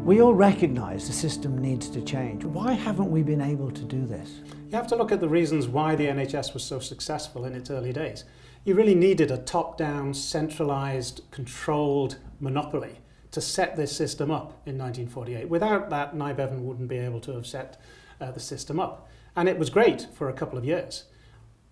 We all recognise the system needs to change. Why haven't we been able to do this? You have to look at the reasons why the NHS was so successful in its early days. You really needed a top-down, centralised, controlled monopoly to set this system up in 1948. Without that, Nye Bevan wouldn't be able to have set the system up. And it was great for a couple of years.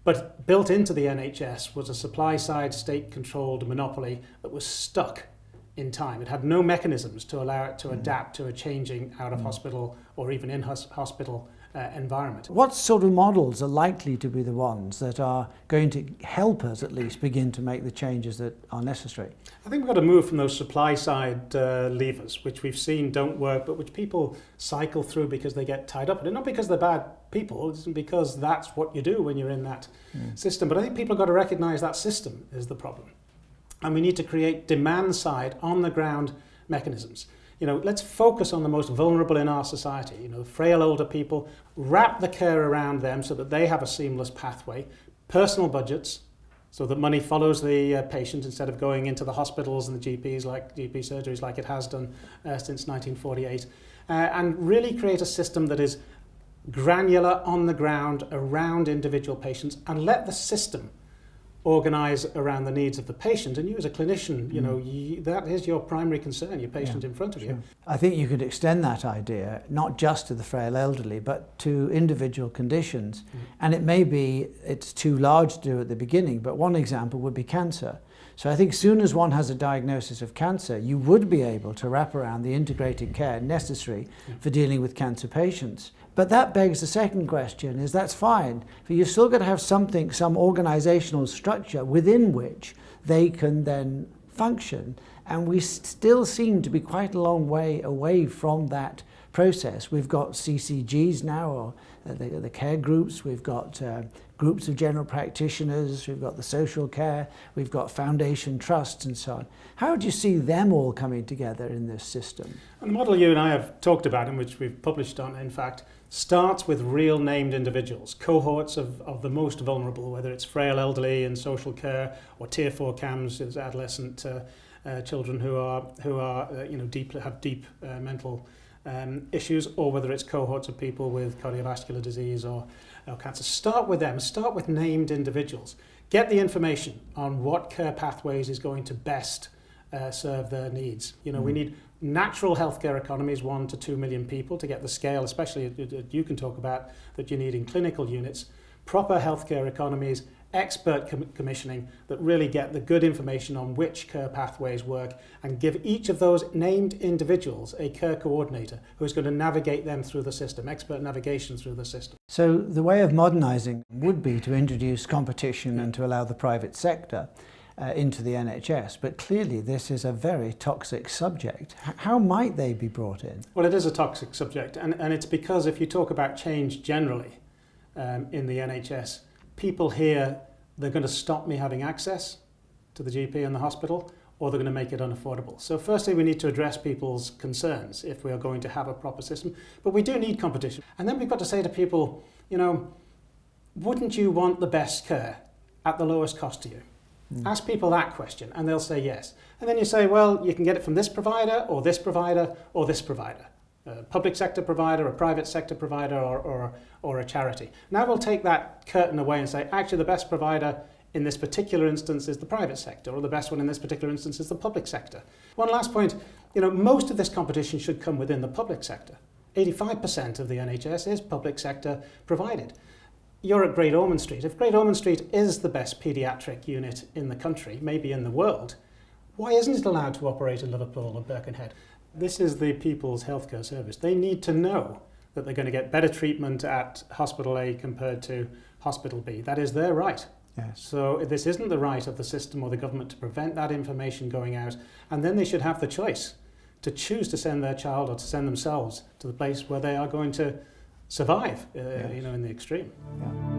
But built into the NHS was a supply-side, state-controlled monopoly that was stuck in time. It had no mechanisms to allow it to adapt to a changing out-of-hospital or even in-hospital environment. What sort of models are likely to be the ones that are going to help us at least begin to make the changes that are necessary? I think we've got to move from those supply-side levers, which we've seen don't work, but which people cycle through because they get tied up in it. Not because they're bad people, it's because that's what you do when you're in that system. But I think people have got to recognise that system is the problem. And we need to create demand-side, on-the-ground mechanisms. You know, let's focus on the most vulnerable in our society, you know, frail older people, wrap the care around them so that they have a seamless pathway, personal budgets, so that money follows the patient instead of going into the hospitals and the GP surgeries like it has done since 1948, and really create a system that is granular, on the ground, around individual patients, and let the system organise around the needs of the patient. And you as a clinician, you know, that is your primary concern, your patient in front of you. I think you could extend that idea not just to the frail elderly but to individual conditions. And it may be it's too large to do at the beginning, but one example would be cancer. So I think as soon as one has a diagnosis of cancer, you would be able to wrap around the integrated care necessary for dealing with cancer patients. But that begs the second question, is that's fine, but you've still got to have something, some organisational structure within which they can then function. And we still seem to be quite a long way away from that process. We've got CCGs now, or the care groups, we've got groups of general practitioners, we've got the social care, we've got foundation trusts and so on. How do you see them all coming together in this system? And the model you and I have talked about, and which we've published on, in fact, starts with real named individuals, cohorts of the most vulnerable, whether it's frail elderly in social care or tier 4 CAMS, as adolescent children who are you know, have deep mental issues, or whether it's cohorts of people with cardiovascular disease or cancer. Start with them, start with named individuals. Get the information on what care pathways is going to best serve their needs. You know, we need natural healthcare economies, 1 to 2 million people, to get the scale, especially that you can talk about, that you need in clinical units. Proper healthcare economies, expert commissioning that really get the good information on which care pathways work, and give each of those named individuals a care coordinator who's going to navigate them through the system, expert navigation through the system. So the way of modernising would be to introduce competition and to allow the private sector into the NHS, but clearly this is a very toxic subject. How might they be brought in? Well, it is a toxic subject, and it's because if you talk about change generally in the NHS, people hear they're going to stop me having access to the GP and the hospital, or they're going to make it unaffordable. So firstly, we need to address people's concerns if we are going to have a proper system, but we do need competition. And then we've got to say to people, you know, wouldn't you want the best care at the lowest cost to you? Ask people that question and they'll say yes. And then you say, well, you can get it from this provider or this provider or this provider. A public sector provider, a private sector provider, or a charity. Now we'll take that curtain away and say, actually the best provider in this particular instance is the private sector, or the best one in this particular instance is the public sector. One last point, you know, most of this competition should come within the public sector. 85% of the NHS is public sector provided. You're at Great Ormond Street. If Great Ormond Street is the best paediatric unit in the country, maybe in the world, why isn't it allowed to operate in Liverpool or Birkenhead? This is the people's healthcare service. They need to know that they're going to get better treatment at Hospital A compared to Hospital B. That is their right. Yes. So this isn't the right of the system or the government to prevent that information going out, and then they should have the choice to choose to send their child or to send themselves to the place where they are going to survive, you know, in the extreme. Yeah.